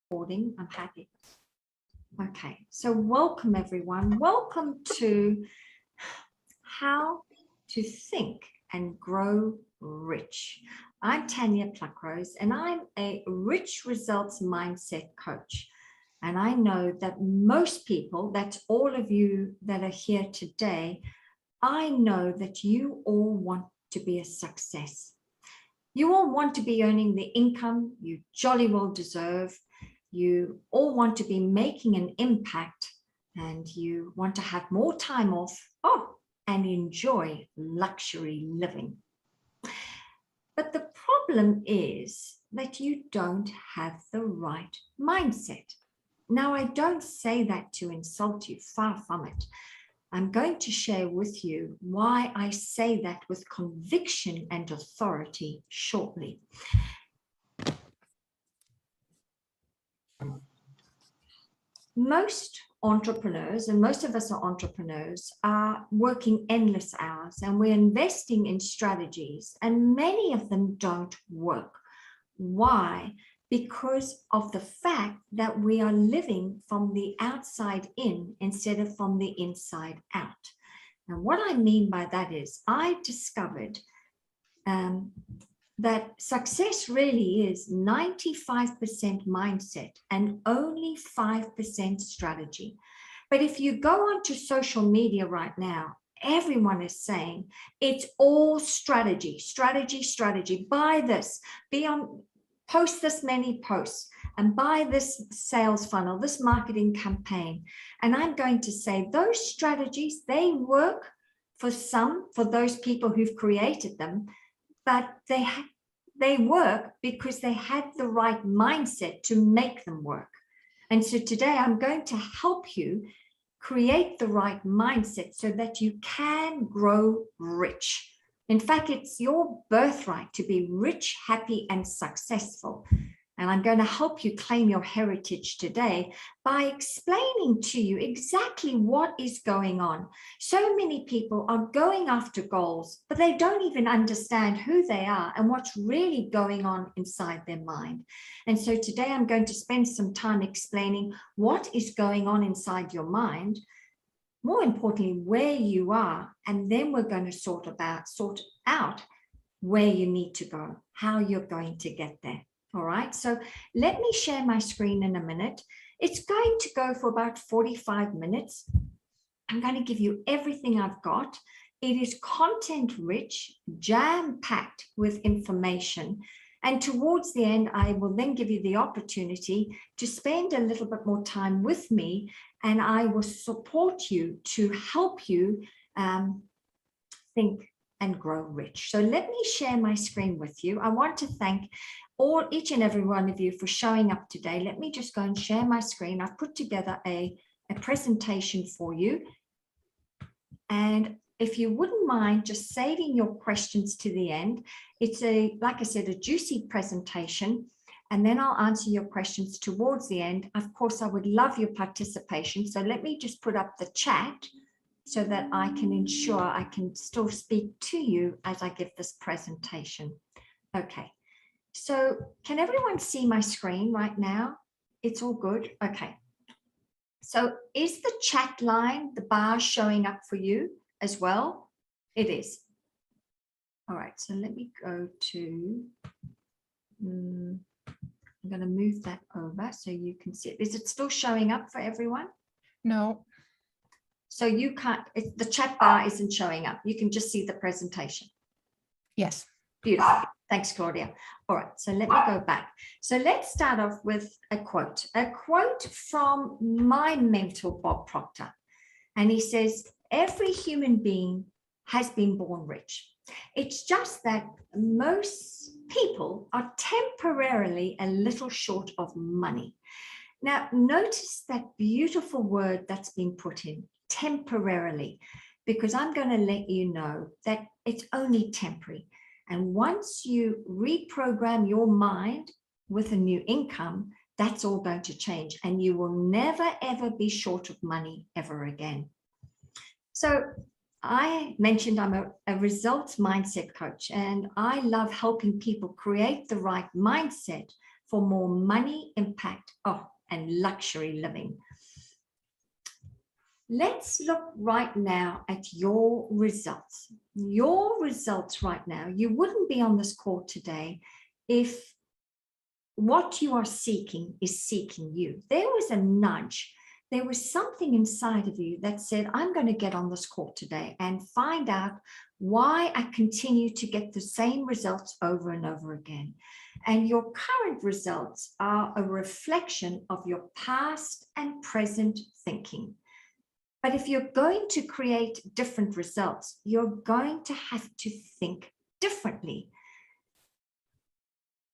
Recording. I'm happy. Okay, so welcome everyone. Welcome to How to Think and Grow Rich. I'm Tanya Pluckrose and I'm a rich results mindset coach. And I know that most people, that's all of you that are here today, I know that you all want to be a success. You all want to be earning the income you jolly well deserve. You all want to be making an impact, and you want to have more time off, and enjoy luxury living. But the problem is that you don't have the right mindset. Now, I don't say that to insult you, far from it. I'm going to share with you why I say that with conviction and authority shortly. Most entrepreneurs, and most of us are entrepreneurs, are working endless hours and we're investing in strategies, and many of them don't work. Why? Because of the fact that we are living from the outside in instead of from the inside out. Now, what I mean by that is I discovered that success really is 95% mindset and only 5% strategy. But if you go onto social media right now, everyone is saying it's all strategy, strategy, strategy. Buy this, post this many posts and buy this sales funnel, this marketing campaign. And I'm going to say those strategies, they work for those people who've created them, but they work because they had the right mindset to make them work. And so today I'm going to help you create the right mindset so that you can grow rich. In fact, it's your birthright to be rich, happy, and successful. And I'm going to help you claim your heritage today by explaining to you exactly what is going on. So many people are going after goals, but they don't even understand who they are and what's really going on inside their mind. And so today I'm going to spend some time explaining what is going on inside your mind, more importantly, where you are, and then we're going to sort out where you need to go, how you're going to get there. All right, so let me share my screen in a minute. It's going to go for about 45 minutes. I'm going to give you everything I've got. It is content rich, jam-packed with information. And towards the end, I will then give you the opportunity to spend a little bit more time with me, and I will support you to help you think and grow rich. So let me share my screen with you. I want to thank each and every one of you for showing up today. Let me just go and share my screen. I've put together a presentation for you. And if you wouldn't mind just saving your questions to the end, it's like I said, a juicy presentation, and then I'll answer your questions towards the end. Of course, I would love your participation. So let me just put up the chat so that I can ensure I can still speak to you as I give this presentation. Okay. So can everyone see my screen right now? It's all good. Okay. So is the chat line, the bar showing up for you as well? It is. All right. So let me go to, I'm going to move that over so you can see it. Is it still showing up for everyone? No. So you can't, the chat bar isn't showing up. You can just see the presentation. Yes. Beautiful. Thanks, Claudia. All right, so let me go back. So let's start off with a quote from my mentor, Bob Proctor. And he says, every human being has been born rich. It's just that most people are temporarily a little short of money. Now, notice that beautiful word that's been put in, temporarily, because I'm going to let you know that it's only temporary. And once you reprogram your mind with a new income, that's all going to change, and you will never, ever be short of money ever again. So I mentioned I'm a results mindset coach, and I love helping people create the right mindset for more money, impact, and luxury living. Let's look right now at your results. Your results right now, you wouldn't be on this call today if what you are seeking is seeking you. There was a nudge. There was something inside of you that said, I'm going to get on this call today and find out why I continue to get the same results over and over again. And your current results are a reflection of your past and present thinking. But if you're going to create different results, you're going to have to think differently.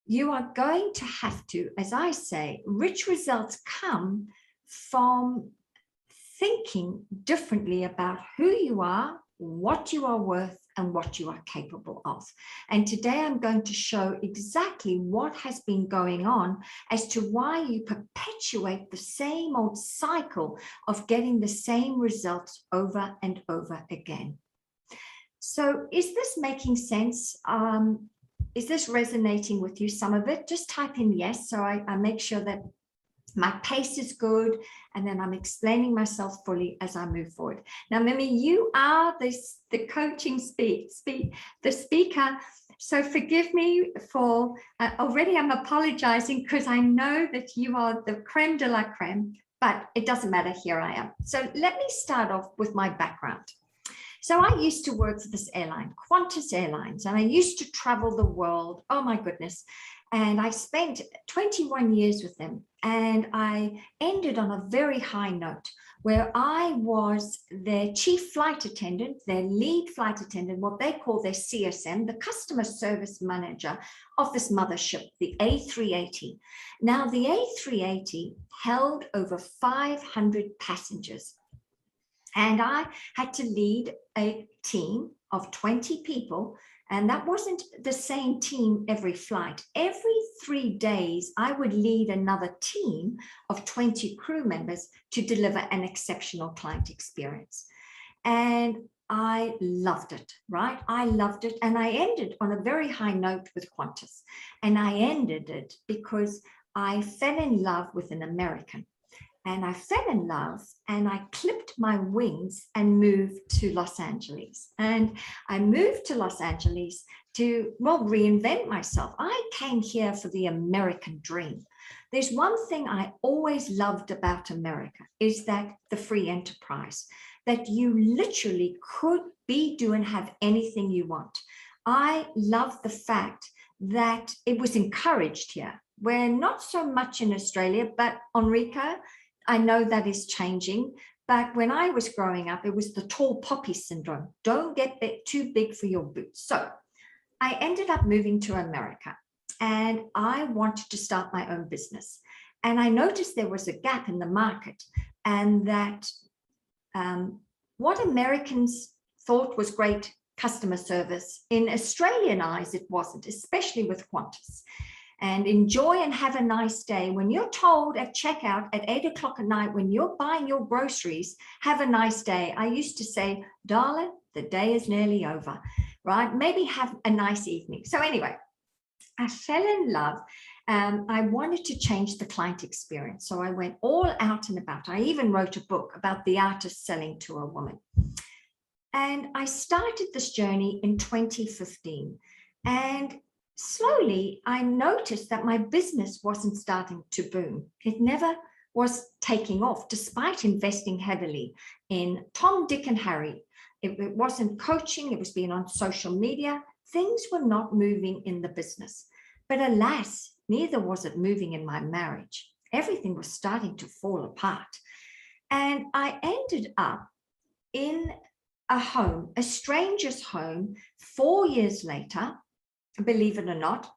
You are going to have to, as I say, rich results come from thinking differently about who you are, what you are worth, and what you are capable of. And today I'm going to show exactly what has been going on as to why you perpetuate the same old cycle of getting the same results over and over again. So is this making sense? Is this resonating with you, some of it? Just type in yes, so I make sure that my pace is good, and then I'm explaining myself fully as I move forward. Now, Mimi, you are the coaching the speaker, so forgive me for, already I'm apologizing because I know that you are the creme de la creme, but it doesn't matter, here I am. So let me start off with my background. So I used to work for this airline, Qantas Airlines, and I used to travel the world. Oh my goodness. And I spent 21 years with them, and I ended on a very high note where I was their chief flight attendant, their lead flight attendant, what they call their CSM, the customer service manager of this mothership, the A380. Now, the A380 held over 500 passengers. And I had to lead a team of 20 people, and that wasn't the same team every flight. Every 3 days, I would lead another team of 20 crew members to deliver an exceptional client experience. And I loved it, right? I loved it. And I ended on a very high note with Qantas. And I ended it because I fell in love with an American. And I fell in love, and I clipped my wings and moved to Los Angeles. And I moved to Los Angeles to, well, reinvent myself. I came here for the American dream. There's one thing I always loved about America, is that the free enterprise, that you literally could be, do, and have anything you want. I love the fact that it was encouraged here. We're not so much in Australia, but Enrico, I know that is changing, but when I was growing up, it was the tall poppy syndrome. Don't get too big for your boots. So I ended up moving to America, and I wanted to start my own business. And I noticed there was a gap in the market, and that what Americans thought was great customer service, in Australian eyes, it wasn't, especially with Qantas. And enjoy and have a nice day. When you're told at checkout at 8 o'clock at night, when you're buying your groceries, have a nice day. I used to say, darling, the day is nearly over, right? Maybe have a nice evening. So anyway, I fell in love. I wanted to change the client experience. So I went all out and about. I even wrote a book about the art of selling to a woman. And I started this journey in 2015. And slowly, I noticed that my business wasn't starting to boom. It never was taking off, despite investing heavily in Tom, Dick, and Harry. It wasn't coaching, it was being on social media. Things were not moving in the business. But alas, neither was it moving in my marriage. Everything was starting to fall apart. And I ended up in a home, a stranger's home, 4 years later. Believe it or not,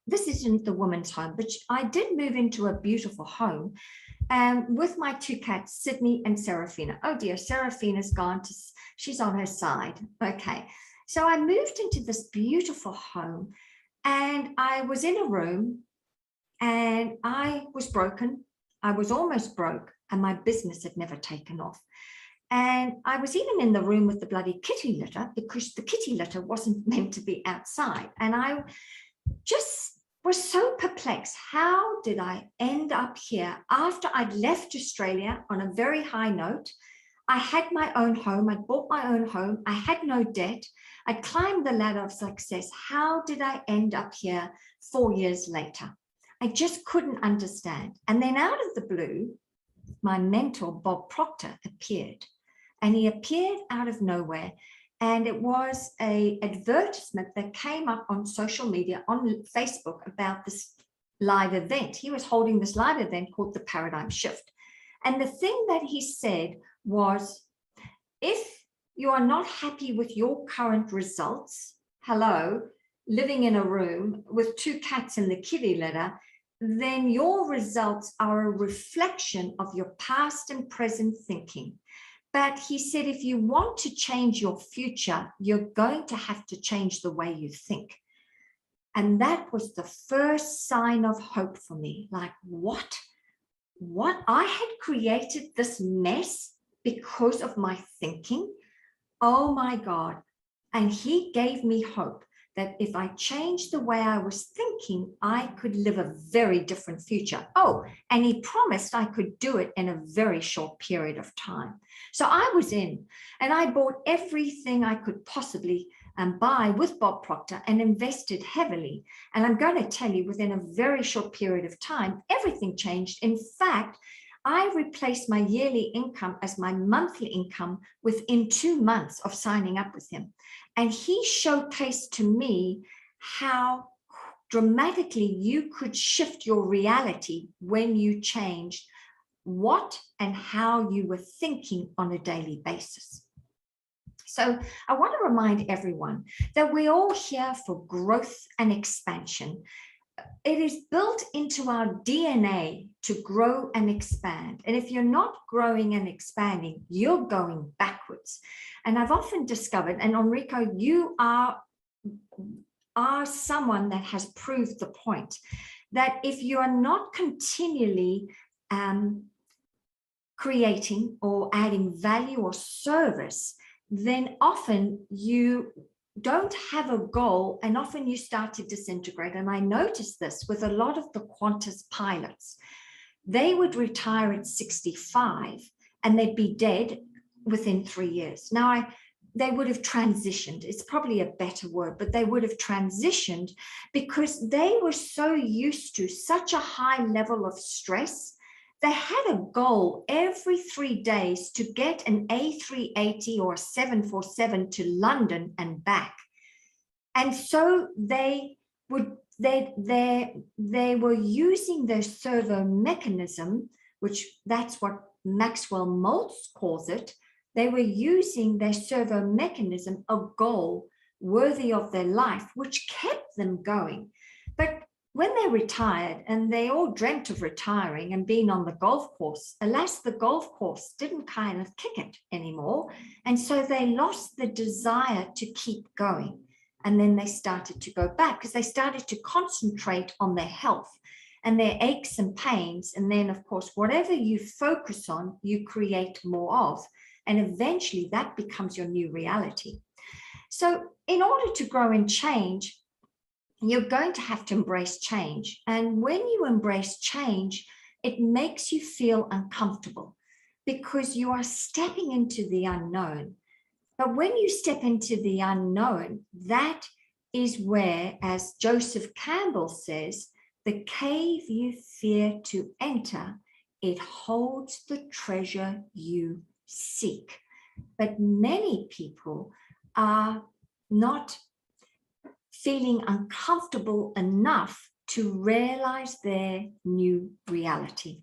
this isn't the woman's home, but I did move into a beautiful home with my 2 cats, Sydney and Serafina. Oh dear, Serafina's gone to, she's on her side. Okay, so I moved into this beautiful home, and I was in a room, and I was broken. I was almost broke, and my business had never taken off. And I was even in the room with the bloody kitty litter, because the kitty litter wasn't meant to be outside. And I just was so perplexed. How did I end up here after I'd left Australia on a very high note? I had my own home. I'd bought my own home. I had no debt. I'd climbed the ladder of success. How did I end up here 4 years later? I just couldn't understand. And then out of the blue, my mentor, Bob Proctor, appeared. And he appeared out of nowhere. And it was an advertisement that came up on social media, on Facebook, about this live event. He was holding this live event called the Paradigm Shift. And the thing that he said was, if you are not happy with your current results, hello, living in a room with 2 cats in the kitty litter, then your results are a reflection of your past and present thinking. But he said, if you want to change your future, you're going to have to change the way you think. And that was the first sign of hope for me. Like, what? I had created this mess because of my thinking? Oh my God. And he gave me hope that if I changed the way I was thinking, I could live a very different future. Oh, and he promised I could do it in a very short period of time. So I was in, and I bought everything I could possibly buy with Bob Proctor and invested heavily. And I'm going to tell you, within a very short period of time, everything changed. In fact, I replaced my yearly income as my monthly income within 2 months of signing up with him. And he showcased to me how dramatically you could shift your reality when you changed what and how you were thinking on a daily basis. So I want to remind everyone that we're all here for growth and expansion. It is built into our DNA to grow and expand. And if you're not growing and expanding, you're going backwards. And I've often discovered, and Enrico, you are someone that has proved the point, that if you are not continually creating or adding value or service, then often you don't have a goal, and often you start to disintegrate. And I noticed this with a lot of the Qantas pilots. They would retire at 65 and they'd be dead within 3 years. Now, they would have transitioned. It's probably a better word, but they would have transitioned because they were so used to such a high level of stress. They had a goal every 3 days to get an A380 or a 747 to London and back. And so they were using their servo mechanism, which that's what Maxwell Maltz calls it. They were using their servo mechanism, a goal worthy of their life, which kept them going. But when they retired, and they all dreamt of retiring and being on the golf course, alas, the golf course didn't kind of kick it anymore. And so they lost the desire to keep going. And then they started to go back because they started to concentrate on their health and their aches and pains. And then, of course, whatever you focus on, you create more of. And eventually that becomes your new reality. So in order to grow and change, you're going to have to embrace change. And when you embrace change, it makes you feel uncomfortable because you are stepping into the unknown. But when you step into the unknown, that is where, as Joseph Campbell says, the cave you fear to enter, it holds the treasure you seek. But many people are not feeling uncomfortable enough to realize their new reality.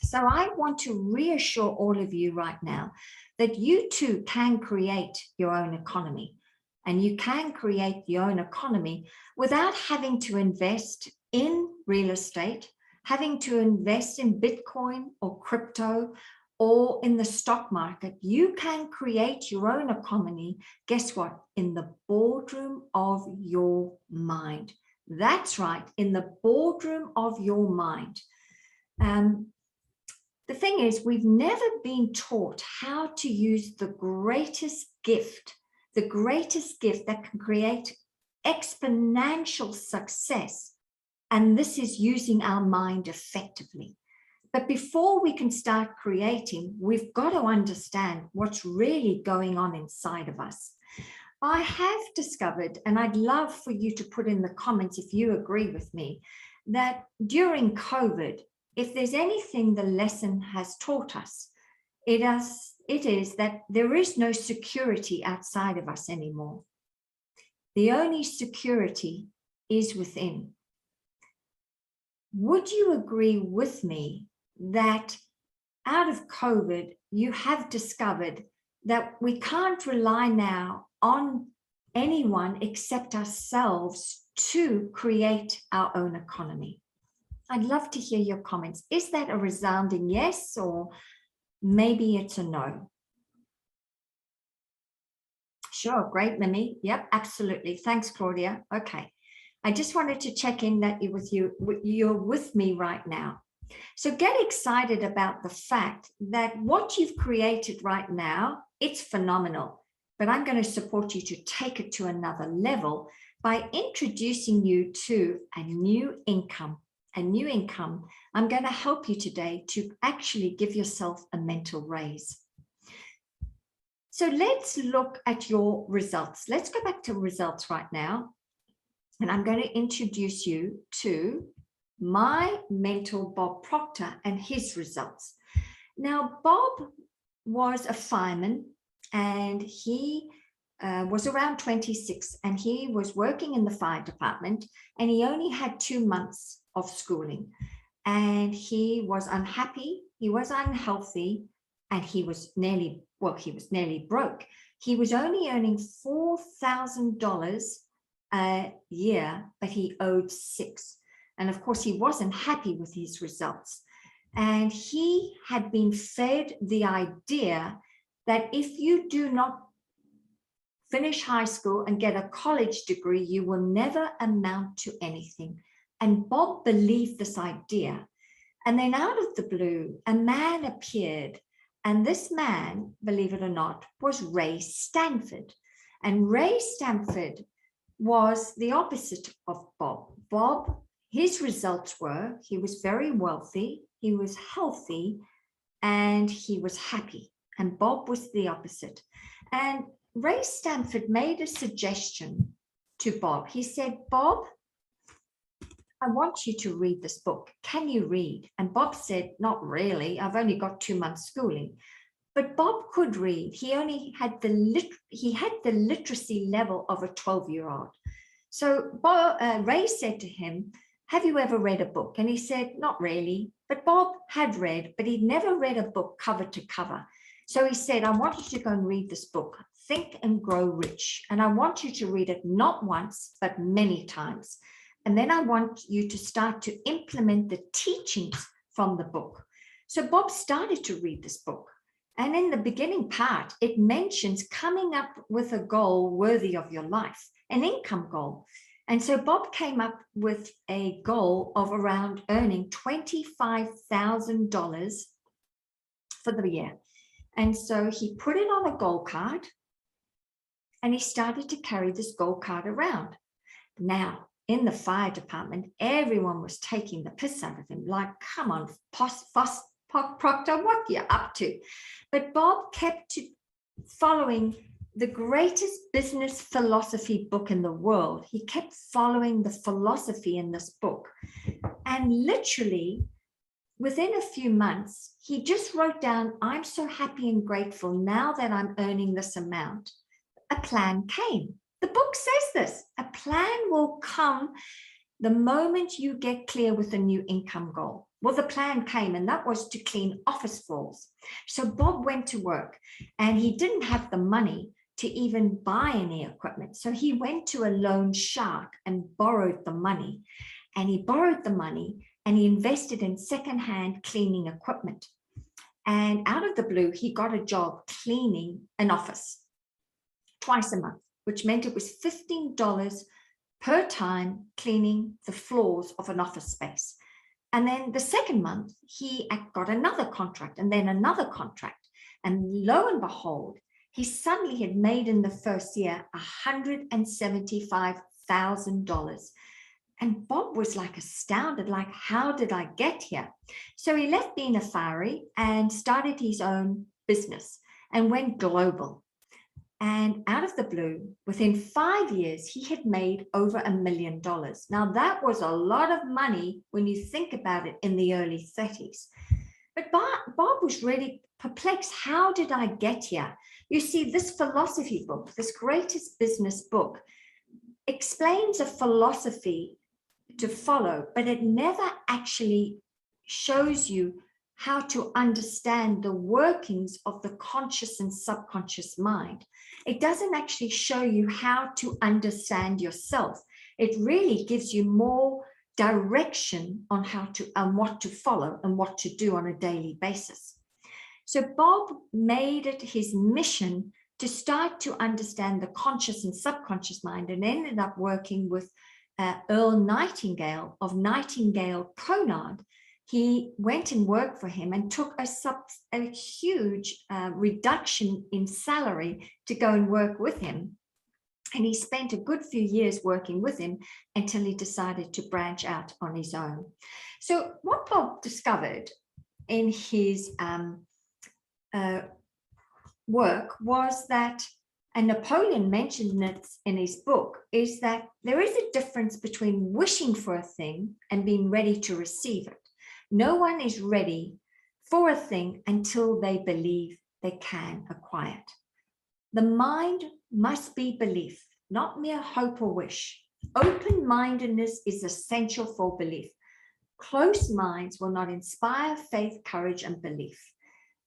So I want to reassure all of you right now that you too can create your own economy, and you can create your own economy without having to invest in real estate, having to invest in Bitcoin or crypto or in the stock market. You can create your own economy, guess what? In the boardroom of your mind. That's right, in the boardroom of your mind. The thing is, we've never been taught how to use the greatest gift that can create exponential success. And this is using our mind effectively. But before we can start creating, we've got to understand what's really going on inside of us. I have discovered, and I'd love for you to put in the comments if you agree with me, that during COVID, if there's anything the lesson has taught us, it is that there is no security outside of us anymore. The only security is within. Would you agree with me that out of COVID, you have discovered that we can't rely now on anyone except ourselves to create our own economy? I'd love to hear your comments. Is that a resounding yes, or maybe it's a no? Sure, great, Mimi. Yep, absolutely. Thanks, Claudia. Okay. I just wanted to check in that you're with me right now. So get excited about the fact that what you've created right now, it's phenomenal. But I'm going to support you to take it to another level by introducing you to a new income. I'm going to help you today to actually give yourself a mental raise. So let's look at your results. Let's go back to results right now. And I'm going to introduce you to my mentor, Bob Proctor, and his results. Now, Bob was a fireman, and he was around 26, and he was working in the fire department, and he only had 2 months of schooling. And he was unhappy, he was unhealthy, and he was nearly broke. He was only earning $4,000 a year, but he owed $6,000. And of course, he wasn't happy with his results. And he had been fed the idea that if you do not finish high school and get a college degree, you will never amount to anything. And Bob believed this idea. And then out of the blue, a man appeared. And this man, believe it or not, was Ray Stanford. And Ray Stanford was the opposite of Bob. Bob, his results were, he was very wealthy, he was healthy, and he was happy. And Bob was the opposite. And Ray Stanford made a suggestion to Bob. He said, Bob, I want you to read this book. Can you read? And Bob said, not really. I've only got 2 months schooling. But Bob could read. He only had the literacy level of a 12-year-old. So Ray said to him, have you ever read a book? And he said, not really. But Bob had read, but he'd never read a book cover to cover. So he said, I want you to go and read this book, Think and Grow Rich. And I want you to read it not once, but many times. And then I want you to start to implement the teachings from the book. So Bob started to read this book. And in the beginning part, it mentions coming up with a goal worthy of your life, an income goal. And so Bob came up with a goal of around earning $25,000 for the year. And so he put it on a goal card and he started to carry this goal card around. Now, in the fire department, everyone was taking the piss out of him, like, come on, Proctor, what are you up to? But Bob kept following the greatest business philosophy book in the world. He kept following the philosophy in this book. And literally, within a few months, he just wrote down, I'm so happy and grateful now that I'm earning this amount. A plan came. The book says this, a plan will come the moment you get clear with a new income goal. Well, the plan came, and that was to clean office floors. So Bob went to work, and he didn't have the money to even buy any equipment. So he went to a loan shark and borrowed the money. And he borrowed the money and he invested in secondhand cleaning equipment. And out of the blue, he got a job cleaning an office twice a month, which meant it was $15 per time cleaning the floors of an office space. And then the second month, he got another contract and then another contract. And lo and behold, he suddenly had made in the first year $100,000. And Bob was like astounded, like, how did I get here? So he left being a fiery and started his own business and went global. And out of the blue, within 5 years, he had made over $1 million. Now, that was a lot of money when you think about it in the early 30s. But Bob was really perplexed. How did I get here? You see, this philosophy book, this greatest business book, explains a philosophy to follow, but it never actually shows you how to understand the workings of the conscious and subconscious mind. It doesn't actually show you how to understand yourself. It really gives you more direction on how to and what to follow and what to do on a daily basis. So Bob made it his mission to start to understand the conscious and subconscious mind, and ended up working with Earl Nightingale of Nightingale Conard. He went and worked for him and took a huge reduction in salary to go and work with him. And he spent a good few years working with him until he decided to branch out on his own. So what Bob discovered in his work was that, and Napoleon mentioned it in his book, is that there is a difference between wishing for a thing and being ready to receive it. No one is ready for a thing until they believe they can acquire it. The mind must be belief, not mere hope or wish. Open-mindedness is essential for belief. Closed minds will not inspire faith, courage, and belief.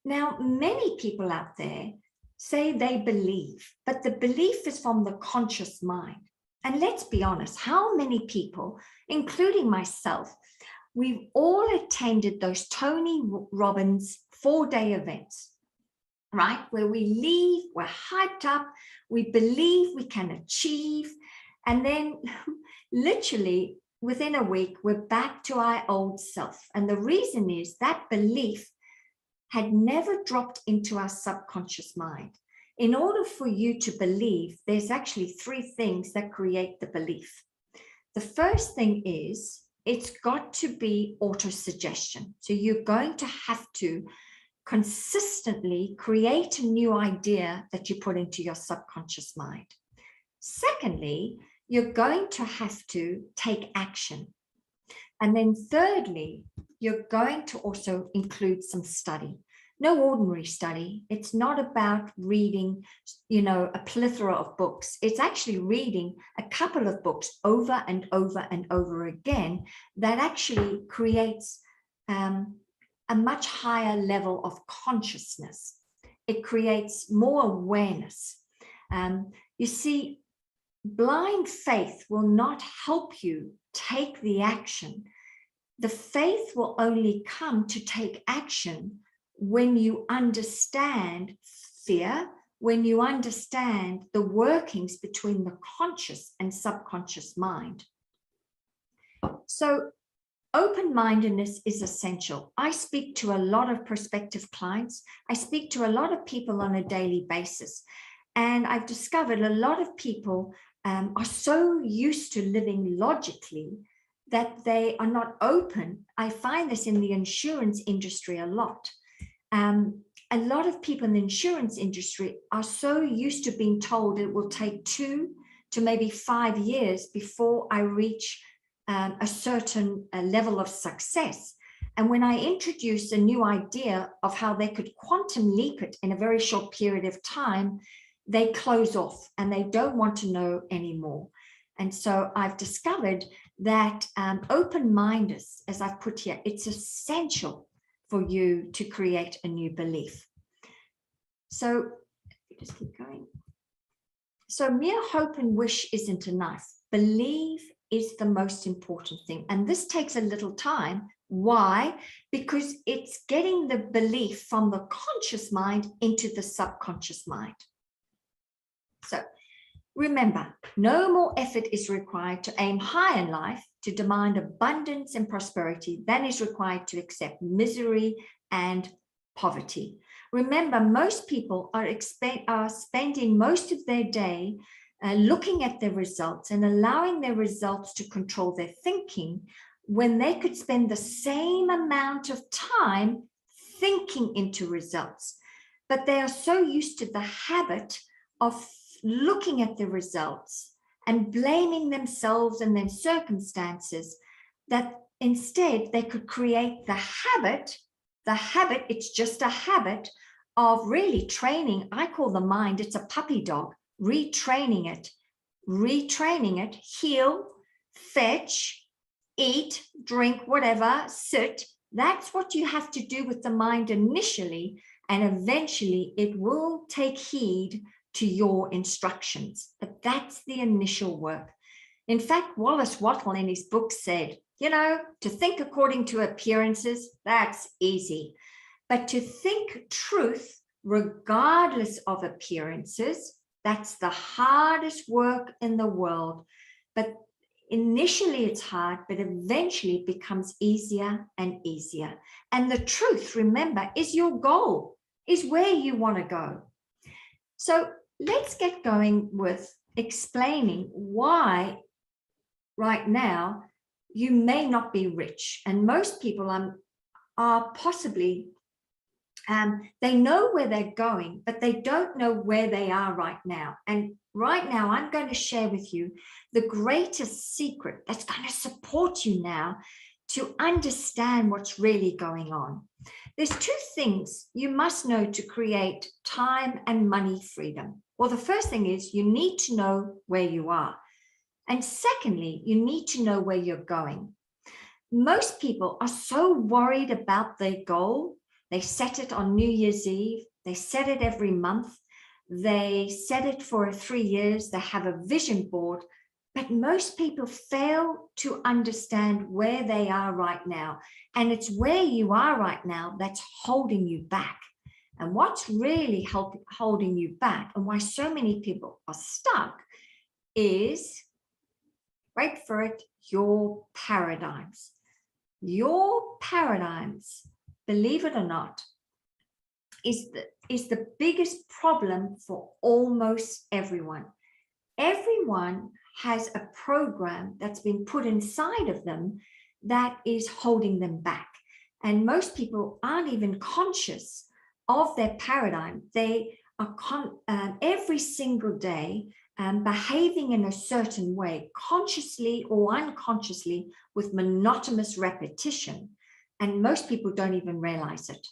Now, many people out there say they believe, but the belief is from the conscious mind. And let's be honest, how many people, including myself, we've all attended those Tony Robbins 4-day events, right? Where we leave, we're hyped up, we believe we can achieve, and then literally within a week, we're back to our old self. And the reason is that belief had never dropped into our subconscious mind. In order for you to believe, there's actually 3 things that create the belief. The first thing is, it's got to be autosuggestion. So you're going to have to consistently create a new idea that you put into your subconscious mind. Secondly, you're going to have to take action. And then thirdly, you're going to also include some study. No ordinary study. It's not about reading, a plethora of books. It's actually reading a couple of books over and over and over again that actually creates a much higher level of consciousness. It creates more awareness. You see, blind faith will not help you take the action. The faith will only come to take action when you understand fear, when you understand the workings between the conscious and subconscious mind. So open-mindedness is essential. I speak to a lot of prospective clients. I speak to a lot of people on a daily basis. And I've discovered a lot of people are so used to living logically that they are not open. I find this in the insurance industry a lot. A lot of people in the insurance industry are so used to being told it will take 2 to maybe 5 years before I reach a certain level of success. And when I introduce a new idea of how they could quantum leap it in a very short period of time, they close off and they don't want to know anymore. And so I've discovered that open-mindedness, as I've put here, it's essential for you to create a new belief. So just keep going. So mere hope and wish isn't enough. Believe is the most important thing. And this takes a little time. Why? Because it's getting the belief from the conscious mind into the subconscious mind. So remember, no more effort is required to aim high in life, to demand abundance and prosperity than is required to accept misery and poverty. Remember, most people are spending most of their day looking at their results and allowing their results to control their thinking, when they could spend the same amount of time thinking into results. But they are so used to the habit of looking at the results and blaming themselves and their circumstances that instead they could create the habit, it's just a habit of really training. I call the mind, it's a puppy dog, retraining it, heel, fetch, eat, drink, whatever, sit. That's what you have to do with the mind initially, and eventually it will take heed to your instructions. But that's the initial work. In fact, Wallace Wattle in his book said, to think according to appearances, that's easy. But to think truth regardless of appearances, that's the hardest work in the world. But initially it's hard, but eventually it becomes easier and easier. And the truth, remember, is your goal, is where you want to go. So let's get going with explaining why right now you may not be rich. And most people are possibly, they know where they're going, but they don't know where they are right now. And right now, I'm going to share with you the greatest secret that's going to support you now to understand what's really going on. There's two things you must know to create time and money freedom. Well, the first thing is you need to know where you are. And secondly, you need to know where you're going. Most people are so worried about their goal. They set it on New Year's Eve. They set it every month. They set it for 3 years. They have a vision board. But most people fail to understand where they are right now. And it's where you are right now that's holding you back. And what's really holding you back, and why so many people are stuck, is, wait for it, your paradigms. Your paradigms, believe it or not, is the biggest problem for almost everyone. Everyone has a program that's been put inside of them that is holding them back. And most people aren't even conscious of their paradigm. They are every single day behaving in a certain way, consciously or unconsciously, with monotonous repetition. And most people don't even realize it.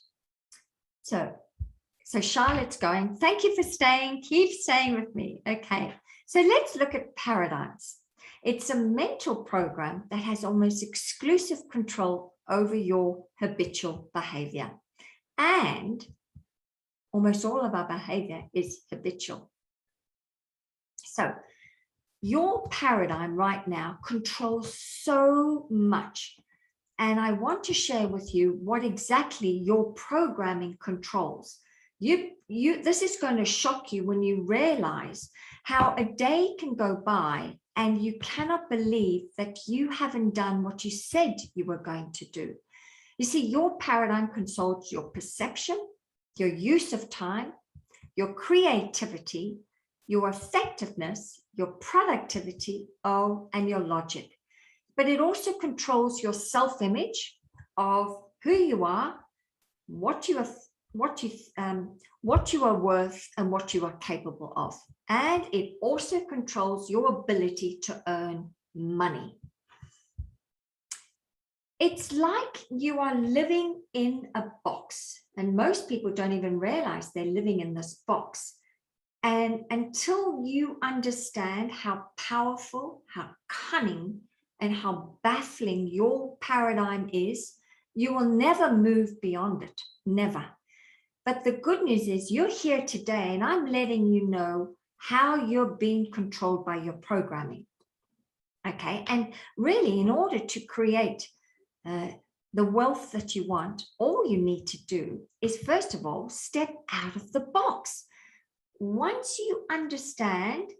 So Charlotte's going, thank you for staying. Keep staying with me. Okay. So let's look at paradigms. It's a mental program that has almost exclusive control over your habitual behavior. And almost all of our behavior is habitual. So your paradigm right now controls so much. And I want to share with you what exactly your programming controls. This is going to shock you when you realize how a day can go by and you cannot believe that you haven't done what you said you were going to do. You see, your paradigm controls your perception, your use of time, your creativity, your effectiveness, your productivity, and your logic. But it also controls your self-image of who you are, what you are worth, and what you are capable of. And it also controls your ability to earn money. It's like you are living in a box, and most people don't even realize they're living in this box. And until you understand how powerful, how cunning, and how baffling your paradigm is, you will never move beyond it, never. But the good news is you're here today, and I'm letting you know how you're being controlled by your programming. Okay, and really, in order to create the wealth that you want, all you need to do is, first of all, step out of the box. Once you understand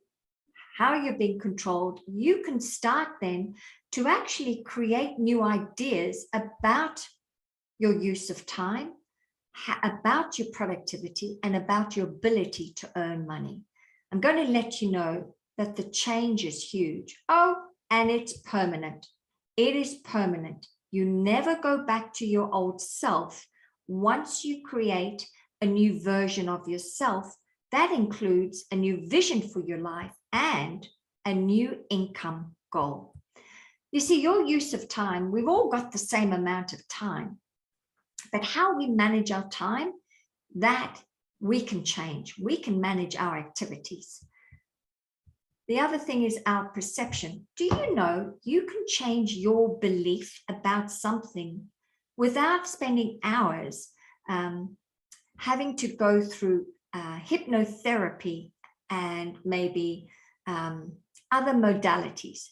how you're being controlled, you can start then to actually create new ideas about your use of time, about your productivity, and about your ability to earn money. I'm going to let you know that the change is huge. Oh, and it's permanent. It is permanent. You never go back to your old self once you create a new version of yourself. That includes a new vision for your life and a new income goal. You see, your use of time, we've all got the same amount of time, but how we manage our time, that we can change. We can manage our activities. The other thing is our perception. Do you know you can change your belief about something without spending hours having to go through hypnotherapy and maybe other modalities?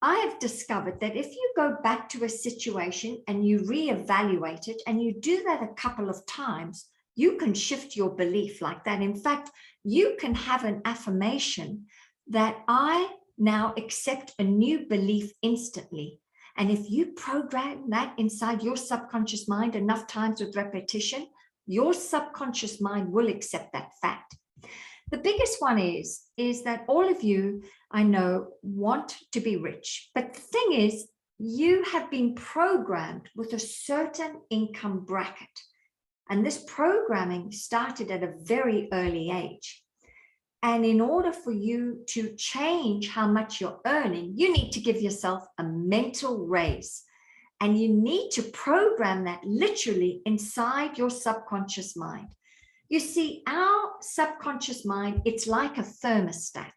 I have discovered that if you go back to a situation and you reevaluate it, and you do that a couple of times, you can shift your belief like that. In fact, you can have an affirmation that I now accept a new belief instantly. And if you program that inside your subconscious mind enough times with repetition, your subconscious mind will accept that fact. The biggest one is that all of you, I know, want to be rich. But the thing is, you have been programmed with a certain income bracket. And this programming started at a very early age. And in order for you to change how much you're earning, you need to give yourself a mental raise. And you need to program that literally inside your subconscious mind. You see, our subconscious mind, it's like a thermostat.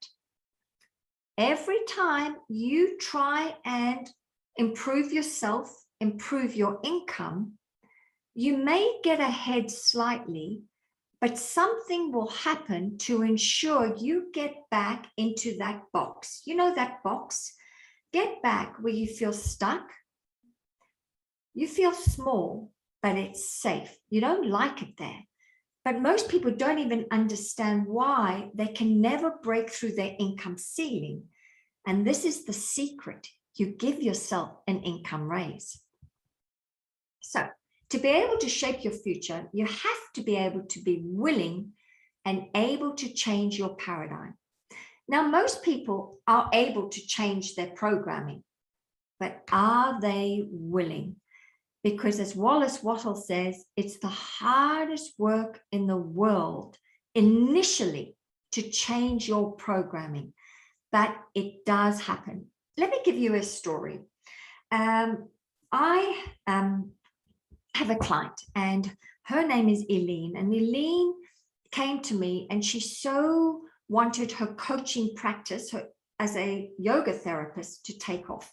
Every time you try and improve yourself, improve your income, you may get ahead slightly, but something will happen to ensure you get back into that box. You know that box? Get back where you feel stuck. You feel small, but it's safe. You don't like it there. But most people don't even understand why they can never break through their income ceiling. And this is the secret. You give yourself an income raise. So, to be able to shape your future, you have to be able to be willing and able to change your paradigm. Now, most people are able to change their programming, but are they willing? Because as Wallace Wattle says, it's the hardest work in the world initially to change your programming, but it does happen. Let me give you a story. I have a client and her name is Eileen, and Eileen came to me and she so wanted her coaching practice as a yoga therapist to take off,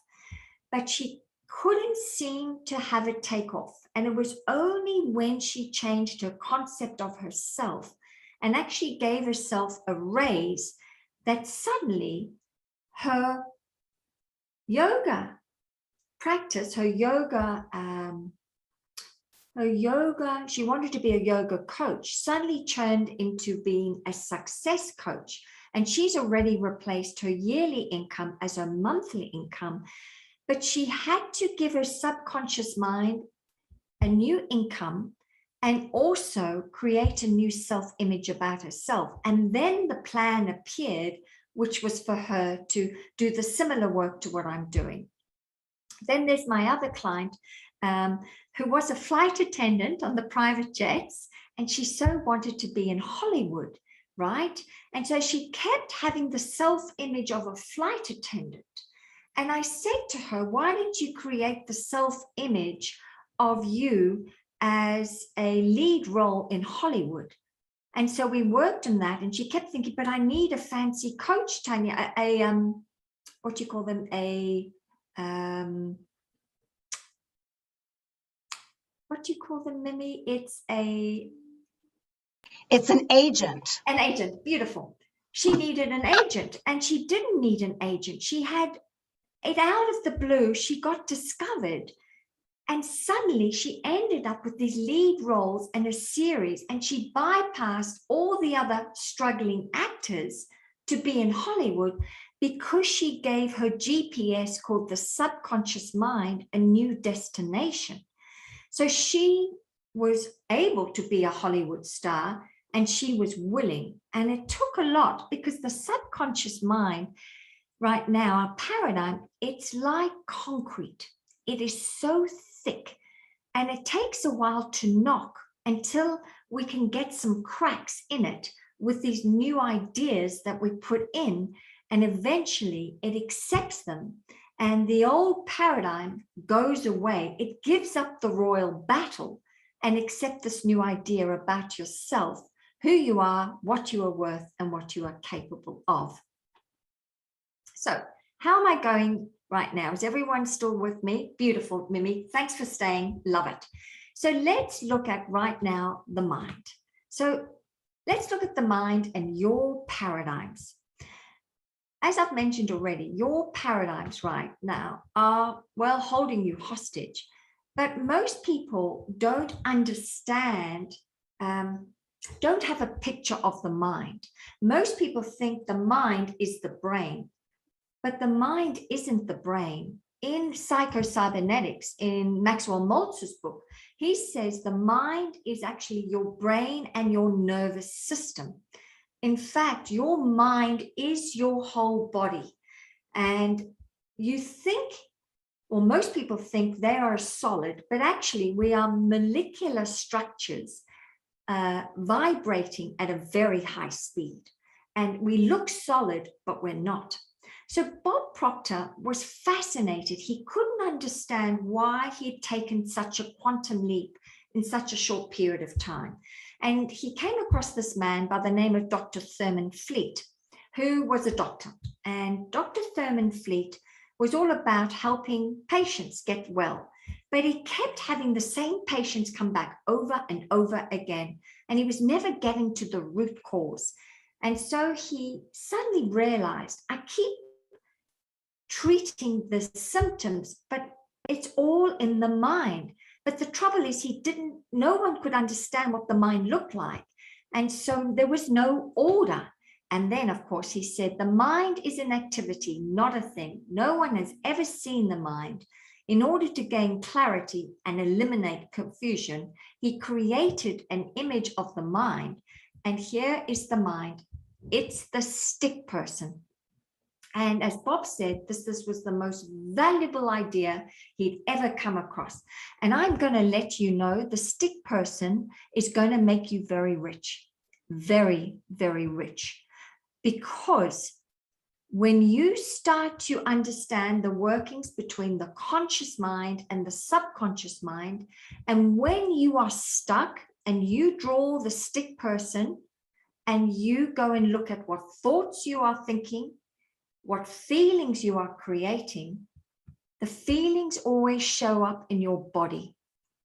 but she couldn't seem to have it take off. And it was only when she changed her concept of herself and actually gave herself a raise that suddenly her yoga practice, her yoga, she wanted to be a yoga coach, suddenly turned into being a success coach. And she's already replaced her yearly income as her monthly income. But she had to give her subconscious mind a new income and also create a new self-image about herself. And then the plan appeared, which was for her to do the similar work to what I'm doing. Then there's my other client, who was a flight attendant on the private jets, and she so wanted to be in Hollywood, right? And so she kept having the self-image of a flight attendant. And I said to her, why didn't you create the self-image of you as a lead role in Hollywood? And so we worked on that, and she kept thinking, but I need a fancy coach, Tanya, what do you call them? What do you call them, Mimi? It's an agent. An agent, beautiful. She needed an agent, and she didn't need an agent. She had it out of the blue. She got discovered, and suddenly she ended up with these lead roles in a series, and she bypassed all the other struggling actors to be in Hollywood because she gave her GPS, called the subconscious mind, a new destination. So she was able to be a Hollywood star, and she was willing. And it took a lot, because the subconscious mind right now, our paradigm, it's like concrete. It is so thick, and it takes a while to knock until we can get some cracks in it with these new ideas that we put in, and eventually it accepts them, and the old paradigm goes away. It gives up the royal battle and accept this new idea about yourself, who you are, what you are worth, and what you are capable of. So how am I going right now? Is everyone still with me? Beautiful, Mimi. Thanks for staying. Love it. So let's look at right now the mind. So let's look at the mind and your paradigms. As I've mentioned already, your paradigms right now are, well, holding you hostage. But most people don't understand, don't have a picture of the mind. Most people think the mind is the brain, but the mind isn't the brain. In psychocybernetics, in Maxwell Maltz's book, he says the mind is actually your brain and your nervous system. In fact, your mind is your whole body. And you think, or most people think they are solid, but actually we are molecular structures vibrating at a very high speed. And we look solid, but we're not. So Bob Proctor was fascinated. He couldn't understand why he had taken such a quantum leap in such a short period of time. And he came across this man by the name of Dr. Thurman Fleet, who was a doctor. And Dr. Thurman Fleet was all about helping patients get well. But he kept having the same patients come back over and over again. And he was never getting to the root cause. And so he suddenly realized, I keep treating the symptoms, but it's all in the mind. But the trouble is no one could understand what the mind looked like. And so there was no order. And then, of course, he said, the mind is an activity, not a thing. No one has ever seen the mind. In order to gain clarity and eliminate confusion, he created an image of the mind. And here is the mind. It's the stick person. And as Bob said, this was the most valuable idea he'd ever come across. And I'm going to let you know, the stick person is going to make you very rich, very, very rich. Because when you start to understand the workings between the conscious mind and the subconscious mind, and when you are stuck and you draw the stick person and you go and look at what thoughts you are thinking, what feelings you are creating, the feelings always show up in your body.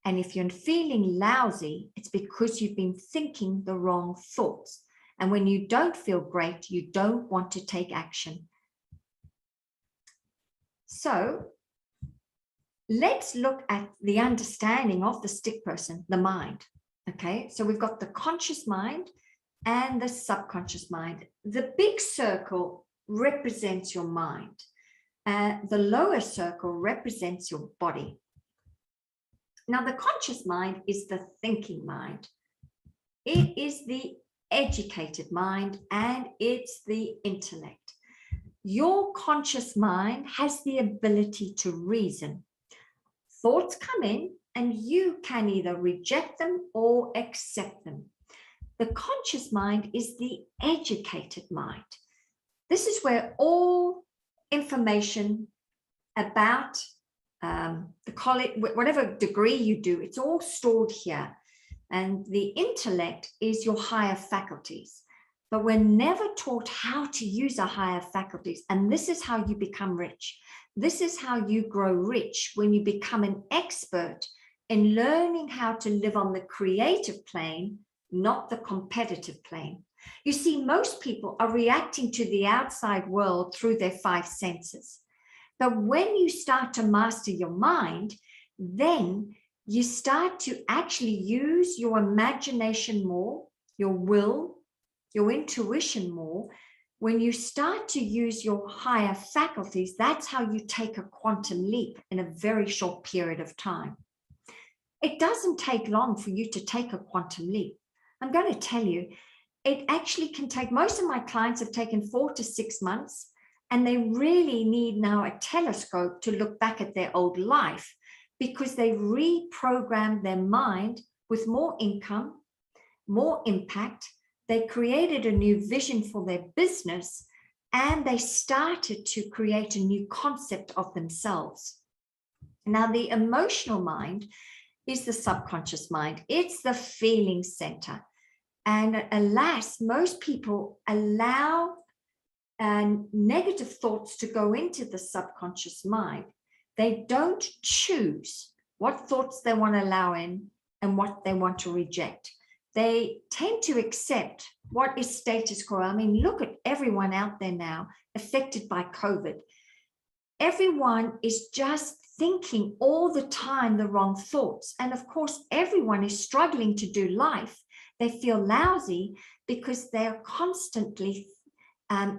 And if you're feeling lousy, it's because you've been thinking the wrong thoughts. And when you don't feel great, you don't want to take action. So let's look at the understanding of the stick person, the mind. Okay, so we've got the conscious mind and the subconscious mind. The big circle represents your mind. The lower circle represents your body. Now, the conscious mind is the thinking mind. It is the educated mind, and it's the intellect. Your conscious mind has the ability to reason. Thoughts come in, and you can either reject them or accept them. The conscious mind is the educated mind. This is where all information about the college, whatever degree you do, it's all stored here. And the intellect is your higher faculties. But we're never taught how to use our higher faculties. And this is how you become rich. This is how you grow rich, when you become an expert in learning how to live on the creative plane, not the competitive plane. You see, most people are reacting to the outside world through their five senses. But when you start to master your mind, then you start to actually use your imagination more, your will, your intuition more. When you start to use your higher faculties, that's how you take a quantum leap in a very short period of time. It doesn't take long for you to take a quantum leap. I'm going to tell you, it actually can take, most of my clients have taken 4 to 6 months, and they really need now a telescope to look back at their old life, because they reprogrammed their mind with more income, more impact. They created a new vision for their business, and they started to create a new concept of themselves. Now, the emotional mind is the subconscious mind. It's the feeling center. And alas, most people allow negative thoughts to go into the subconscious mind. They don't choose what thoughts they want to allow in and what they want to reject. They tend to accept what is status quo. I mean, look at everyone out there now affected by COVID. Everyone is just thinking all the time the wrong thoughts. And of course, everyone is struggling to do life. They feel lousy because they're constantly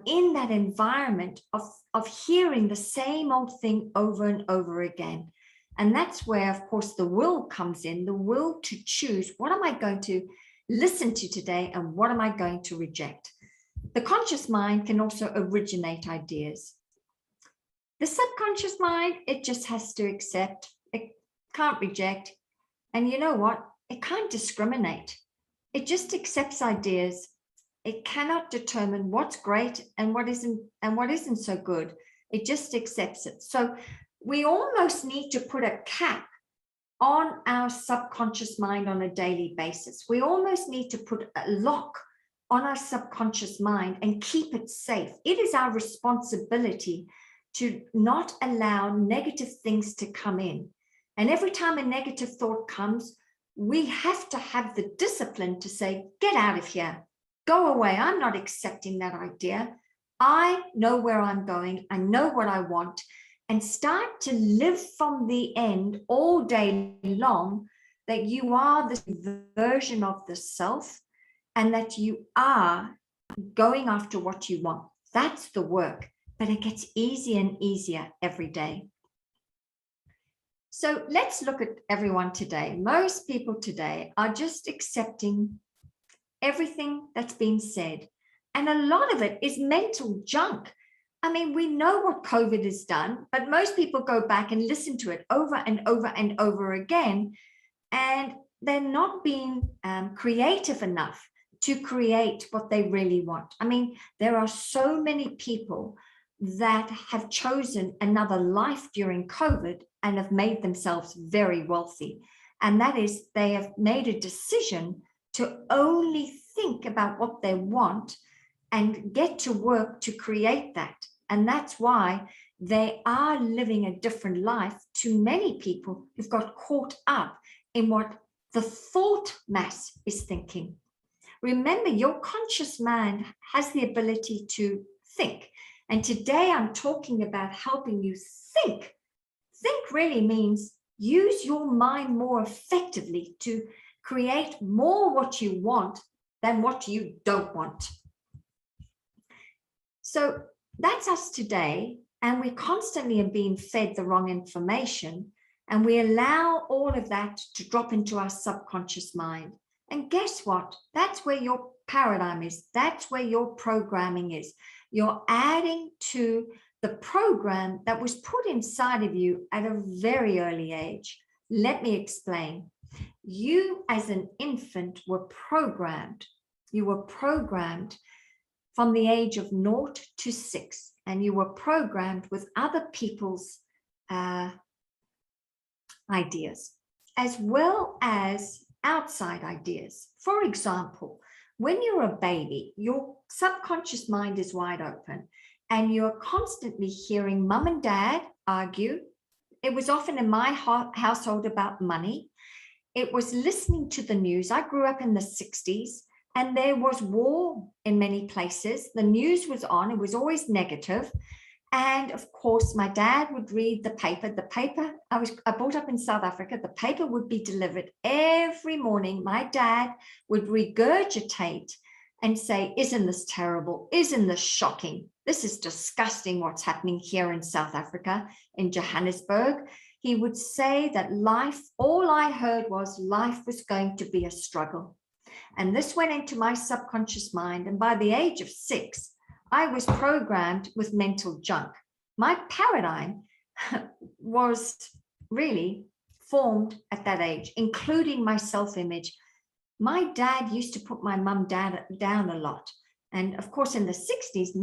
in that environment of hearing the same old thing over and over again. And that's where, of course, the will comes in, the will to choose, what am I going to listen to today and what am I going to reject? The conscious mind can also originate ideas. The subconscious mind, it just has to accept, it can't reject. And you know what? It can't discriminate. It just accepts ideas. It cannot determine what's great and what isn't so good. It just accepts it. So we almost need to put a cap on our subconscious mind on a daily basis. We almost need to put a lock on our subconscious mind and keep it safe. It is our responsibility to not allow negative things to come in. And every time a negative thought comes, we have to have the discipline to say, get out of here, go away. I'm not accepting that idea. I know where I'm going. I know what I want. And start to live from the end all day long, that you are this version of the self and that you are going after what you want. That's the work, but it gets easier and easier every day. So let's look at everyone today. Most people today are just accepting everything that's been said. And a lot of it is mental junk. I mean, we know what COVID has done, but most people go back and listen to it over and over and over again. And they're not being creative enough to create what they really want. I mean, there are so many people that have chosen another life during COVID and have made themselves very wealthy. And that is, they have made a decision to only think about what they want and get to work to create that. And that's why they are living a different life to many people who've got caught up in what the thought mass is thinking. Remember, your conscious mind has the ability to think. And today I'm talking about helping you think. Think really means use your mind more effectively to create more what you want than what you don't want. So that's us today, and we constantly are being fed the wrong information, and we allow all of that to drop into our subconscious mind. And guess what? That's where your paradigm is. That's where your programming is. You're adding to the program that was put inside of you at a very early age. Let me explain. You as an infant were programmed. You were programmed from the age of 0 to 6, and you were programmed with other people's ideas, as well as outside ideas. For example, when you're a baby, your subconscious mind is wide open, and you're constantly hearing mum and dad argue. It was often in my household about money. It was listening to the news. I grew up in the 60s. And there was war in many places. The news was on. It was always negative. And of course, my dad would read the paper. The paper, I brought up in South Africa. The paper would be delivered every morning. My dad would regurgitate and say, isn't this terrible? Isn't this shocking? This is disgusting what's happening here in South Africa, in Johannesburg. He would say that life, all I heard was life was going to be a struggle. And this went into my subconscious mind. And by the age of 6, I was programmed with mental junk. My paradigm was really formed at that age, including my self-image. My dad used to put my mum down a lot. And of course, in the 60s,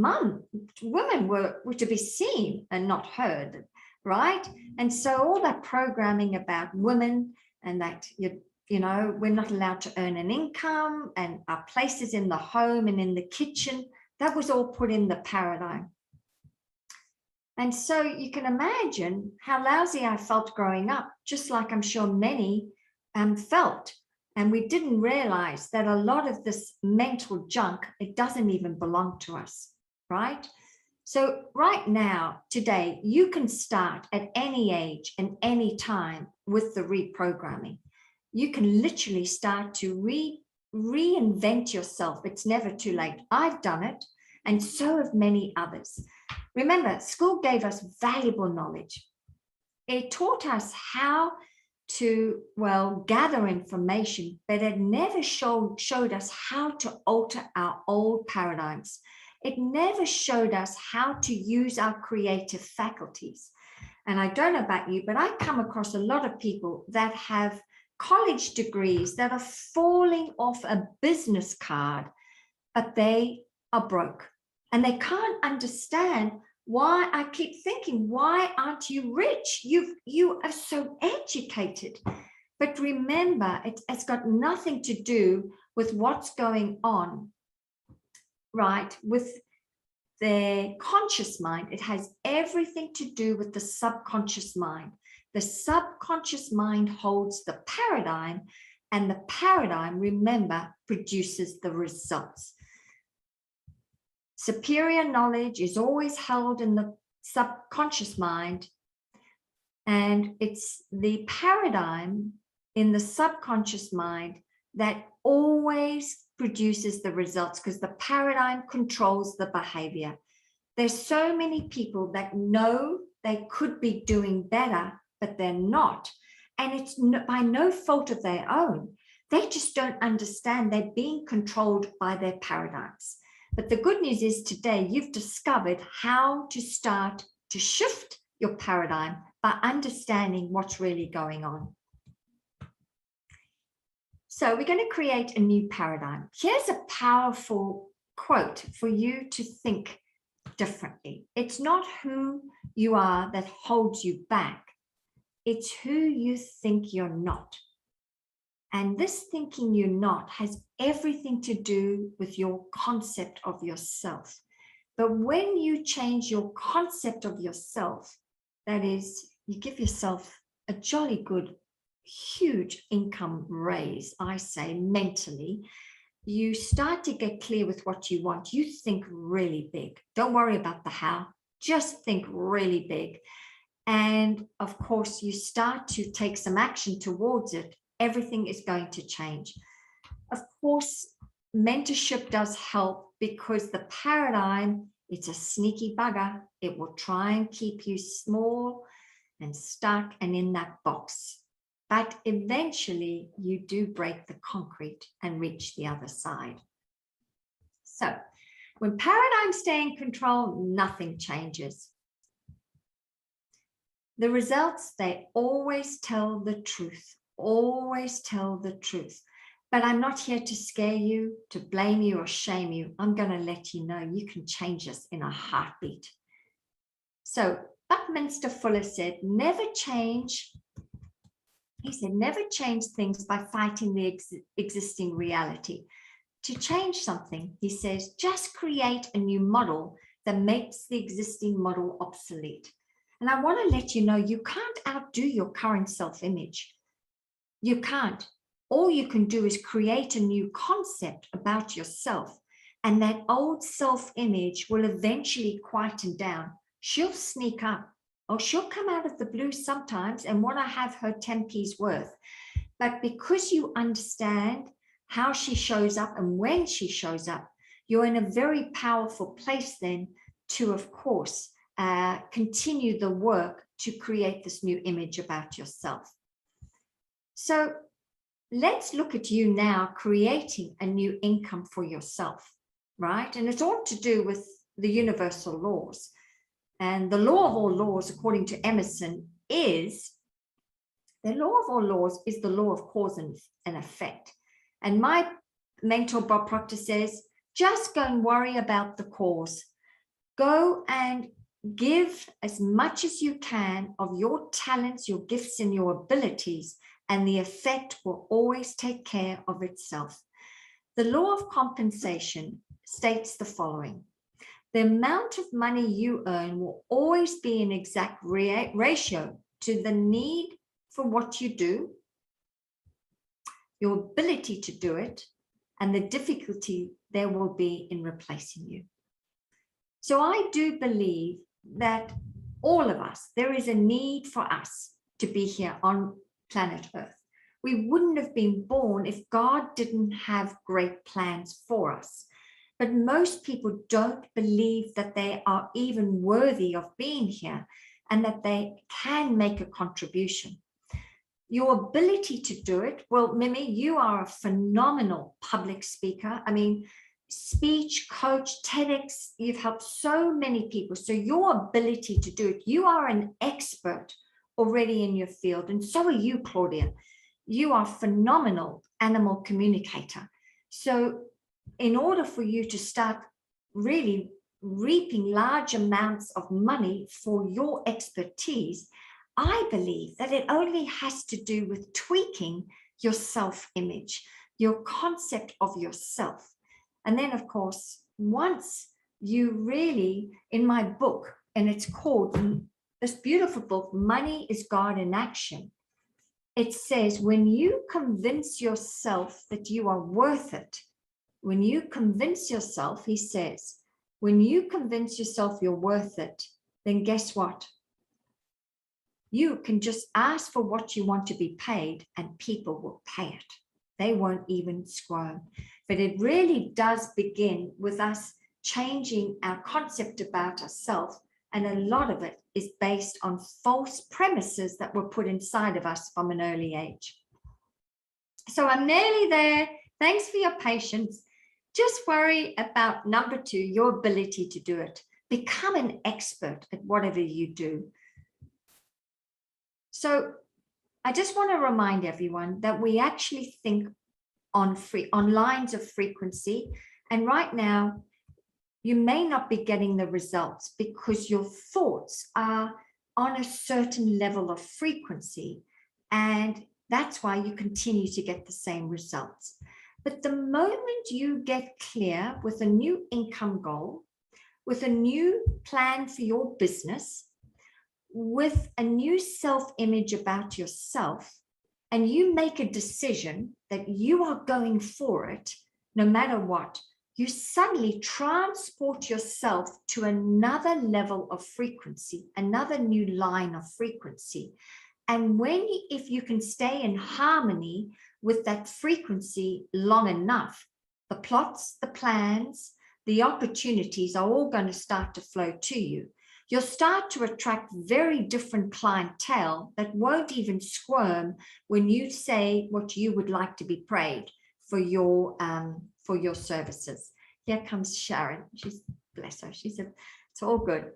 women were to be seen and not heard, right? And so all that programming about women and that, we're not allowed to earn an income and our places in the home and in the kitchen, that was all put in the paradigm. And so you can imagine how lousy I felt growing up, just like I'm sure many felt. And we didn't realize that a lot of this mental junk, it doesn't even belong to us, right? So right now, today, you can start at any age and any time with the reprogramming. You can literally start to reinvent yourself. It's never too late. I've done it, and so have many others. Remember, school gave us valuable knowledge. It taught us how to, gather information, but it never showed us how to alter our old paradigms. It never showed us how to use our creative faculties. And I don't know about you, but I come across a lot of people that have college degrees that are falling off a business card, but they are broke. And they can't understand why. I keep thinking, why aren't you rich? You are so educated. But remember, it's got nothing to do with what's going on, right, with their conscious mind. It has everything to do with the subconscious mind. The subconscious mind holds the paradigm, and the paradigm, remember, produces the results. Superior knowledge is always held in the subconscious mind, and it's the paradigm in the subconscious mind that always produces the results, because the paradigm controls the behavior. There's so many people that know they could be doing better, but they're not. And it's by no fault of their own. They just don't understand they're being controlled by their paradigms. But the good news is today you've discovered how to start to shift your paradigm by understanding what's really going on. So we're going to create a new paradigm. Here's a powerful quote for you to think differently. It's not who you are that holds you back. It's who you think you're not. And this thinking you're not has everything to do with your concept of yourself. But when you change your concept of yourself, that is, you give yourself a jolly good, huge income raise, I say, mentally, you start to get clear with what you want. You think really big. Don't worry about the how. Just think really big. And of course, you start to take some action towards it. Everything is going to change. Of course, mentorship does help, because the paradigm, it's a sneaky bugger. It will try and keep you small and stuck and in that box. But eventually you do break the concrete and reach the other side. So when paradigms stay in control, nothing changes. The results, they always tell the truth. Always tell the truth. But I'm not here to scare you, to blame you or shame you. I'm going to let you know you can change this in a heartbeat. So Buckminster Fuller said, never change. He said, never change things by fighting the existing reality. To change something, he says, just create a new model that makes the existing model obsolete. And I want to let you know, you can't outdo your current self-image. You can't. All you can do is create a new concept about yourself, and that old self-image will eventually quieten down. She'll sneak up, or she'll come out of the blue sometimes and want to have her 10 p's worth. But because you understand how she shows up and when she shows up, you're in a very powerful place then to, of course, continue the work to create this new image about yourself. So let's look at you now creating a new income for yourself, right? And it's all to do with the universal laws. And the law of all laws, according to Emerson, is the law of all laws is the law of cause and effect. And my mentor, Bob Proctor, says, just go and worry about the cause. Go and give as much as you can of your talents, your gifts, and your abilities, and the effect will always take care of itself. The law of compensation states the following: the amount of money you earn will always be an exact ratio to the need for what you do, your ability to do it, and the difficulty there will be in replacing you. So I do believe that all of us, there is a need for us to be here on planet Earth. We wouldn't have been born if God didn't have great plans for us. But most people don't believe that they are even worthy of being here and that they can make a contribution. Your ability to do it, well, Mimi, you are a phenomenal public speaker. I mean, speech coach, TEDx, you've helped so many people. So your ability to do it, you are an expert already in your field. And so are you, Claudia. You are a phenomenal animal communicator. So in order for you to start really reaping large amounts of money for your expertise, I believe that it only has to do with tweaking your self-image, your concept of yourself. And then, of course, once you really, in my book, and it's called, this beautiful book, Money is God in Action, it says, when you convince yourself that you are worth it, when you convince yourself, he says, when you convince yourself you're worth it, then guess what? You can just ask for what you want to be paid and people will pay it. They won't even squirm. But it really does begin with us changing our concept about ourselves. And a lot of it is based on false premises that were put inside of us from an early age. So I'm nearly there. Thanks for your patience. Just worry about number 2, your ability to do it. Become an expert at whatever you do. So I just want to remind everyone that we actually think on lines of frequency. And right now, you may not be getting the results because your thoughts are on a certain level of frequency. And that's why you continue to get the same results. But the moment you get clear with a new income goal, with a new plan for your business, with a new self-image about yourself, and you make a decision that you are going for it, no matter what, you suddenly transport yourself to another level of frequency, another new line of frequency. And if you can stay in harmony with that frequency long enough, the plots, the plans, the opportunities are all going to start to flow to you. You'll start to attract very different clientele that won't even squirm when you say what you would like to be paid for your services. Here comes Sharon. Bless her. She said, it's all good.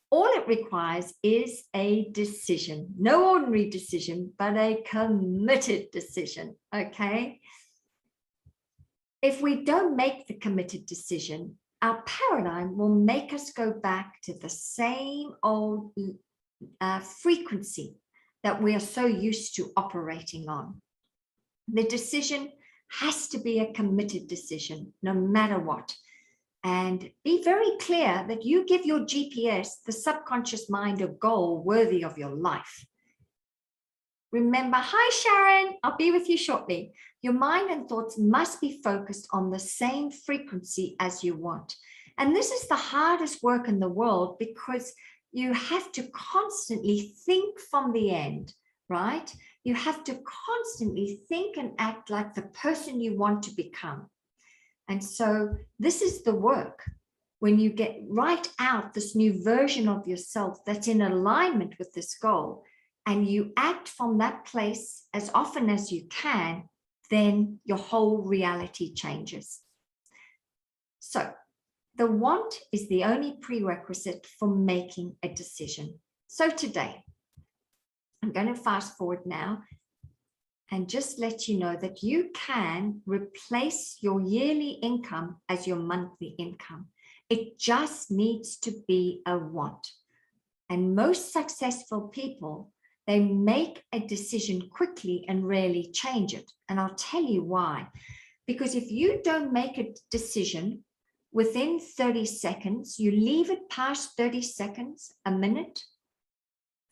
All it requires is a decision, no ordinary decision, but a committed decision, okay? If we don't make the committed decision, our paradigm will make us go back to the same old frequency that we are so used to operating on. The decision has to be a committed decision, no matter what. And be very clear that you give your GPS, the subconscious mind, a goal worthy of your life. Remember, hi Sharon, I'll be with you shortly. Your mind and thoughts must be focused on the same frequency as you want. And this is the hardest work in the world because you have to constantly think from the end, right? You have to constantly think and act like the person you want to become. And so this is the work. When you get right out this new version of yourself that's in alignment with this goal, and you act from that place as often as you can, then your whole reality changes. So the want is the only prerequisite for making a decision. So today, I'm going to fast forward now and just let you know that you can replace your yearly income as your monthly income. It just needs to be a want. And most successful people, they make a decision quickly and rarely change it. And I'll tell you why. Because if you don't make a decision within 30 seconds, you leave it past 30 seconds, a minute,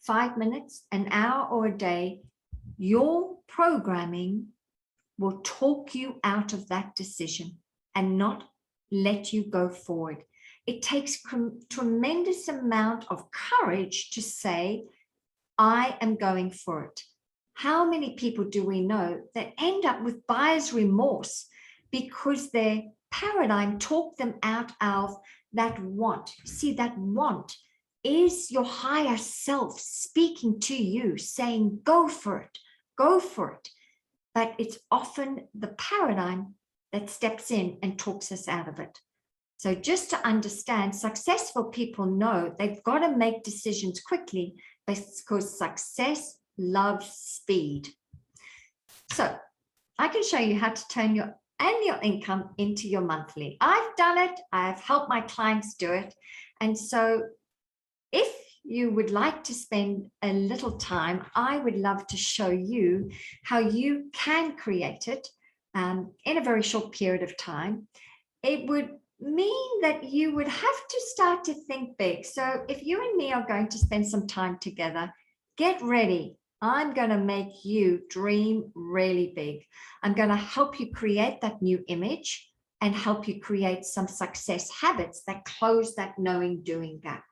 5 minutes, an hour, or a day, your programming will talk you out of that decision and not let you go forward. It takes tremendous amount of courage to say, I am going for it. How many people do we know that end up with buyer's remorse because their paradigm talked them out of that want? See, that want is your higher self speaking to you, saying, go for it, go for it. But it's often the paradigm that steps in and talks us out of it. So just to understand, successful people know they've got to make decisions quickly because success loves speed. So I can show you how to turn your annual income into your monthly. I've done it. I've helped my clients do it. And so if you would like to spend a little time, I would love to show you how you can create it in a very short period of time. It would mean that you would have to start to think big. So if you and me are going to spend some time together, get ready. I'm going to make you dream really big. I'm going to help you create that new image and help you create some success habits that close that knowing doing gap.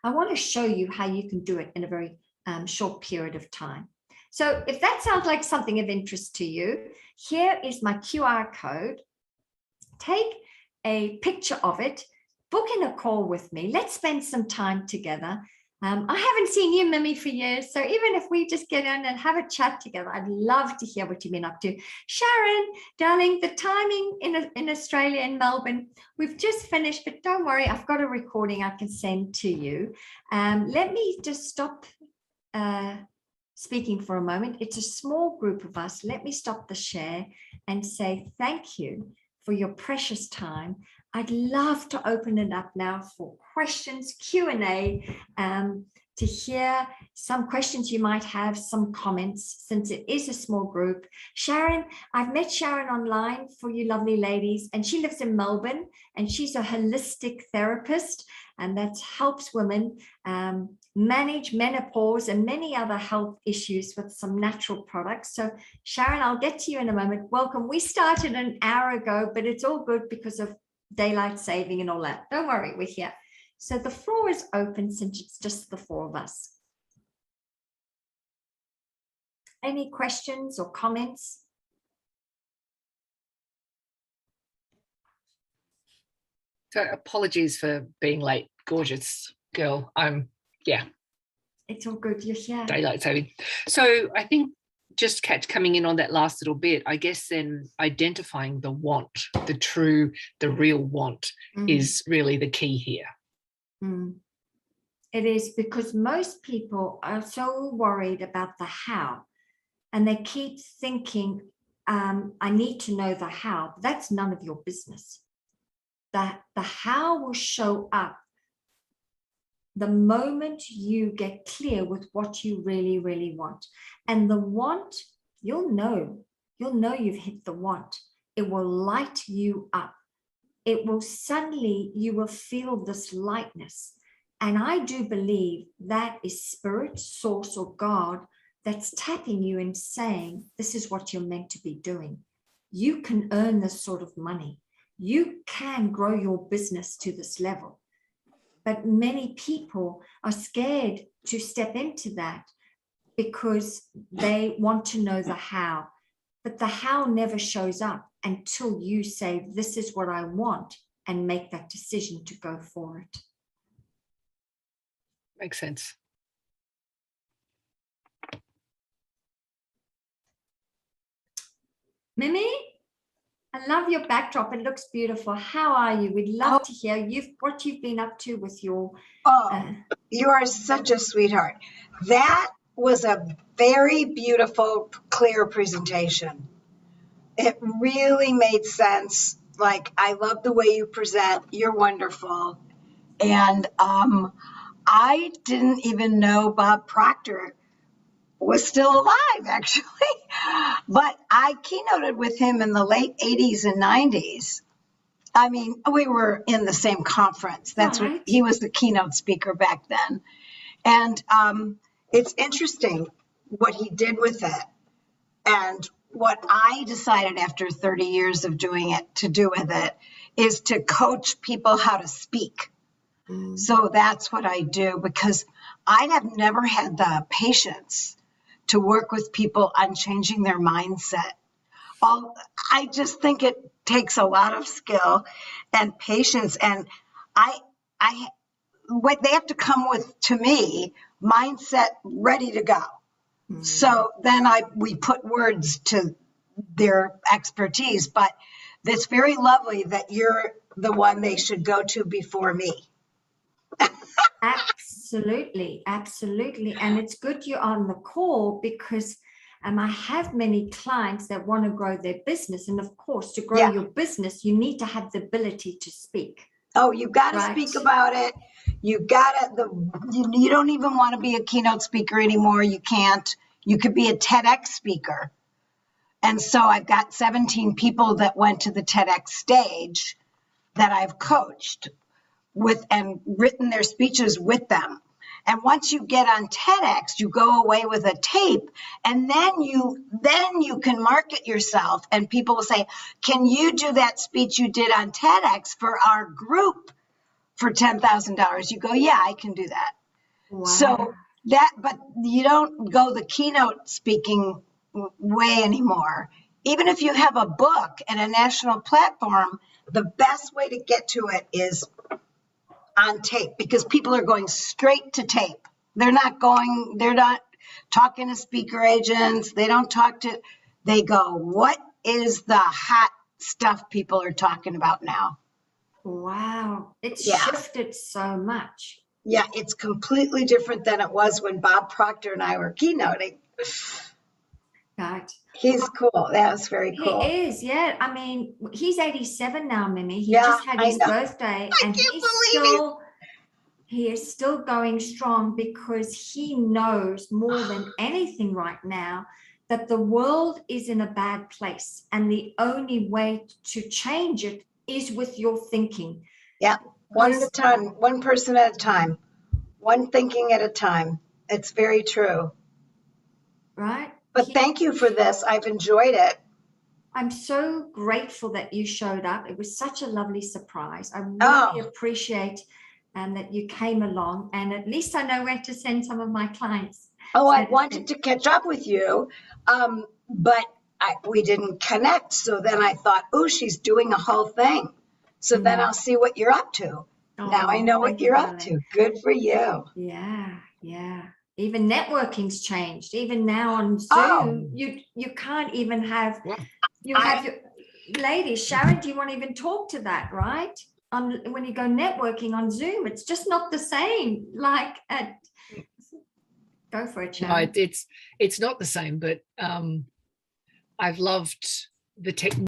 I want to show you how you can do it in a very short period of time. So if that sounds like something of interest to you, here is my QR code. Take a picture of it, book in a call with me. Let's spend some time together. I haven't seen you, Mimi, for years. So even if we just get in and have a chat together, I'd love to hear what you've been up to. Sharon, darling, the timing in Australia, in Melbourne, we've just finished, but don't worry, I've got a recording I can send to you. Let me just stop speaking for a moment. It's a small group of us. Let me stop the share and say thank you for your precious time. I'd love to open it up now for questions, Q&A, to hear some questions you might have, some comments, since it is a small group. Sharon, I've met Sharon online for you lovely ladies, and she lives in Melbourne, and she's a holistic therapist, and that helps women manage menopause and many other health issues with some natural products. So Sharon, I'll get to you in a moment. Welcome. We started an hour ago, but it's all good because of daylight saving and all that. Don't worry, we're here. So the floor is open since it's just the four of us. Any questions or comments? So apologies for being late, gorgeous girl. Yeah. It's all good, you're here. Daylight saving. So I think just coming in on that last little bit, I guess then identifying the want, the real want is really the key here. It is, because most people are so worried about the how, and they keep thinking, I need to know the how. That's none of your business. The how will show up the moment you get clear with what you really, really want. And the want, you'll know you've hit the want. It will light you up. It will suddenly, you will feel this lightness. And I do believe that is spirit, source, or God that's tapping you and saying, this is what you're meant to be doing. You can earn this sort of money. You can grow your business to this level. But many people are scared to step into that because they want to know the how. But the how never shows up until you say, this is what I want, and make that decision to go for it. Makes sense. Mimi, I love your backdrop. It looks beautiful. How are you? We'd love to hear what you've been up to with your. You are such a sweetheart. That was a very beautiful, clear presentation. It really made sense. Like, I love the way you present. You're wonderful. And I didn't even know Bob Proctor was still alive, actually. But I keynoted with him in the late 80s and 90s. I mean, we were in the same conference. That's Right. what he was the keynote speaker back then. And it's interesting what he did with it. And what I decided after 30 years of doing it to do with it is to coach people how to speak. So that's what I do, because I have never had the patience to work with people on changing their mindset. I just think it takes a lot of skill and patience. And what they have to come with, to me, mindset ready to go. So then we put words to their expertise, but it's very lovely that you're the one they should go to before me. Absolutely, absolutely. And it's good you're on the call, because I have many clients that want to grow their business. And of course, to grow your business, you need to have the ability to speak. Oh, you've got to speak about it. You've got to, you don't even want to be a keynote speaker anymore. You can't. You could be a TEDx speaker. And so I've got 17 people that went to the TEDx stage that I've coached with and written their speeches with them. And once you get on TEDx, you go away with a tape, and then you can market yourself, and people will say, can you do that speech you did on TEDx for our group for $10,000? You go, yeah, I can do that. Wow. So but you don't go the keynote speaking way anymore. Even if you have a book and a national platform, the best way to get to it is on tape, because people are going straight to tape. They're not talking to speaker agents. They go, what is the hot stuff people are talking about now? Wow. It's shifted so much. Yeah, it's completely different than it was when Bob Proctor and I were keynoting. Right. He's cool. That was very cool. He is, yeah. I mean, he's 87 now, Mimi. He just had his birthday, and he is still going strong, because he knows more than anything right now that the world is in a bad place, and the only way to change it is with your thinking. Yeah, one at a time, one person at a time, one thinking at a time. It's very true. Right? But thank you for this. I've enjoyed it. I'm so grateful that you showed up. It was such a lovely surprise. I really appreciate that you came along, and at least I know where to send some of my clients. Oh, I wanted to catch up with you, but we didn't connect. So then I thought, oh, she's doing a whole thing. So then I'll see what you're up to. Now I know what you're up to. Good for you. Yeah, yeah. Even networking's changed. Even now on Zoom, you can't even have, have your ladies. Sharon, do you want to even talk to that, right? When you go networking on Zoom, it's just not the same. Like, go for it, Sharon. No, it's not the same, but I've loved the technology.